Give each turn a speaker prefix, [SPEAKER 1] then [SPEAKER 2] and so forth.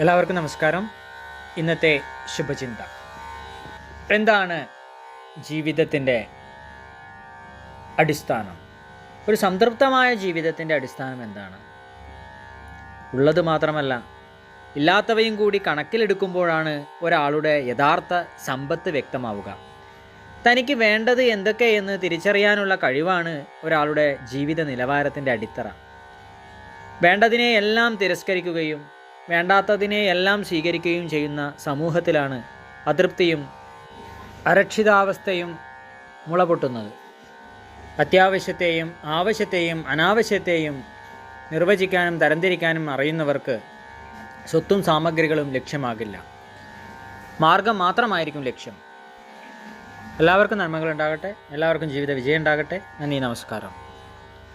[SPEAKER 1] എല്ലാവർക്കും നമസ്കാരം. ഇന്നത്തെ ശുഭചിന്ത. എന്താണ് ജീവിതത്തിൻ്റെ അടിസ്ഥാനം? ഒരു സംതൃപ്തമായ ജീവിതത്തിൻ്റെ അടിസ്ഥാനം എന്താണ്? ഉള്ളത് മാത്രമല്ല, ഇല്ലാത്തവയും കൂടി കണക്കിലെടുക്കുമ്പോഴാണ് ഒരാളുടെ യഥാർത്ഥ സമ്പത്ത് വ്യക്തമാവുക. തനിക്ക് വേണ്ടത് എന്തൊക്കെയെന്ന് തിരിച്ചറിയാനുള്ള കഴിവാണ് ഒരാളുടെ ജീവിത നിലവാരത്തിൻ്റെ അടിത്തറ. വേണ്ടതിനെ എല്ലാം തിരസ്കരിക്കുകയും വേണ്ടാത്തതിനെ എല്ലാം സ്വീകരിക്കുകയും ചെയ്യുന്ന സമൂഹത്തിലാണ് അതൃപ്തിയും അരക്ഷിതാവസ്ഥയും മുളപൊട്ടുന്നത്. അത്യാവശ്യത്തെയും ആവശ്യത്തെയും അനാവശ്യത്തെയും നിർവചിക്കാനും തരംതിരിക്കാനും അറിയുന്നവർക്ക് സ്വത്തും സാമഗ്രികളും ലക്ഷ്യമാകില്ല, മാർഗം മാത്രമായിരിക്കും ലക്ഷ്യം. എല്ലാവർക്കും നന്മകളുണ്ടാകട്ടെ. എല്ലാവർക്കും ജീവിത വിജയം ഉണ്ടാകട്ടെ. നന്ദി, നമസ്കാരം.